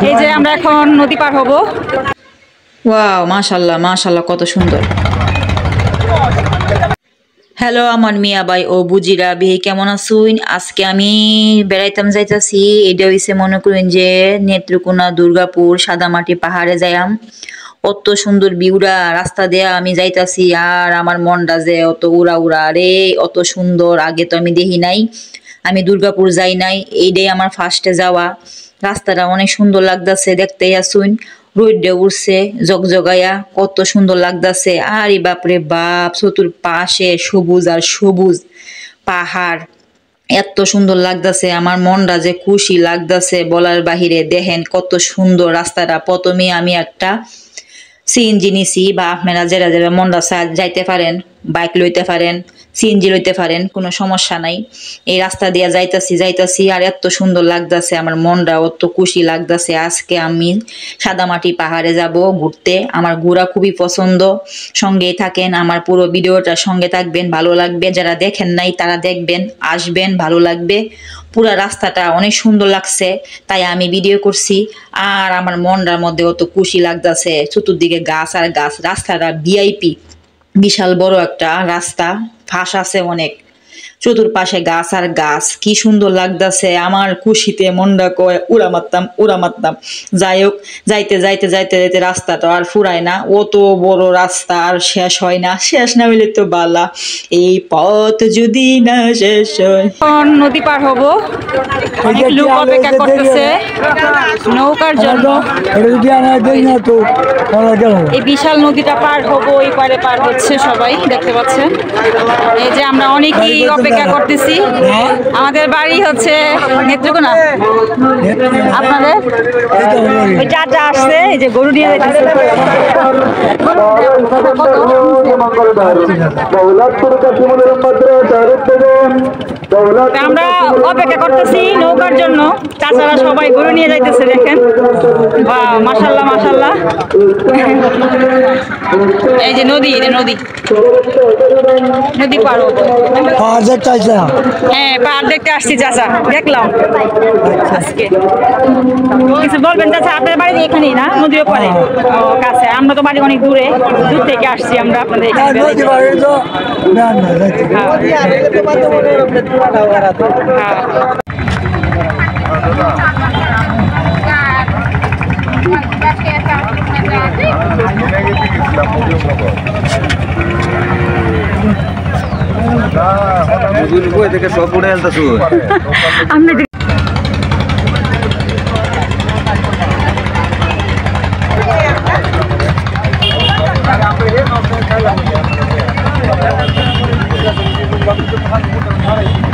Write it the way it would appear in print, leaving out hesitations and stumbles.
এই যে আমরা এখন নদী পার হব। ওয়াও, মাশাআল্লাহ মাশাআল্লাহ, কত সুন্দর। হ্যালো আমার মিয়া ভাই ও বুজিরা, বিহে কেমন আছুন? আজকে আমি বেড়াইতাম যাইতাছি। এটা হইছে মনে করেন যে নেত্রকোনা দুর্গাপুর সাদামাটি পাহাড়ে যাইয়াম। অত সুন্দর বিউরা রাস্তা দেয়া আমি যাইতাছি, আর আমার মনটা যে অত উড়া উড়া রে, অত সুন্দর। আগে তো আমি দেখি নাই, আমি দুর্গাপুর যাই নাই, এইটাই আমার ফার্স্টে যাওয়া। রাস্তাটা অনেক সুন্দর লাগতাছে, দেখতেই আসুন। রোদে উঠছে জগজগাইয়া, কত সুন্দর লাগতাছে। আরে বাপরে বাপ, চতুর্পাশে সবুজ আর সবুজ পাহাড়, এত সুন্দর লাগতাছে। আমার মনটা যে খুশি লাগতাছে বলার বাহিরে। দেখেন কত সুন্দর রাস্তাটা। প্রথমে আমি একটা সিএনজি নিছি, বা আপনারা যারা যারা মনটা যাইতে পারেন, বাইক লইতে পারেন, সিএনজি লইতে পারেন, কোনো সমস্যা নাই। এই রাস্তা দিয়া যাইতাছি আর এত সুন্দর লাগতাছে, আমার মনটা অত খুশি লাগতাছে। আজকে আমি সাদামাটি পাহাড়ে যাব ঘুরতে। আমার ঘোরা খুবই পছন্দ। সঙ্গেই থাকেন, আমার পুরো ভিডিওটার সঙ্গে থাকবেন, ভালো লাগবে। যারা দেখেন নাই তারা দেখবেন, আসবেন, ভালো লাগবে। পুরা রাস্তাটা অনেক সুন্দর লাগছে, তাই আমি ভিডিও করছি। আর আমার মনটার মধ্যে অত খুশি লাগতাছে। চতুর্দিকে গাছ আর গাছ, রাস্তাটা ভিআইপি, বিশাল বড় একটা রাস্তা, ফাঁস আছে অনেক, চতুর্পাশে গাছ আর গাছ, কি সুন্দর লাগতাছে। আমার খুশিতে মনটা কয় উড়া মারতাম। যাই হোক, যাইতে যাইতে যাইতে যাইতে রাস্তাটা আর ফুরায় না। অত বড় রাস্তা আর শেষ হয় না, শেষ না হইলে তো বালা, এই পথ যদি না শেষ হয়। এখন নদী পার হব, অনেক লোক অপেক্ষা করতেছে নৌকার জন্য। এই বিশাল নদীটা পার হব, এই পারে পার হচ্ছে সবাই, দেখতে পাচ্ছেন। এই যে আমরা অনেকেই অপেক্ষা করতেছি। আমাদের বাড়ি হচ্ছে নেত্রকোনা। আপনাদের ওই চাচা আসছে, এই যে গরু নিয়ে যাইতেছে। আমরা অপেক্ষা করতেছি নৌকার জন্য, চাচারা সবাই গরু নিয়ে যাইতেছে। দেখেন, বাহ, মাশাআল্লাহ মাশাআল্লাহ। এই যে নদী, নদী পার হবো। হ্যাঁ, পাহাড় দেখতে আসছি চাচা, দেখলাম আজকে। কিছু বলবেন চাচা? আপনার বাড়ি এখানেই না, নদীর ওপারে? ও, কাছে। আমরা তো বাড়ি অনেক দূর থেকে আসছি আমরা আপনাদের এখানে। সব উড়ে আনতেছো আমরা Thank you.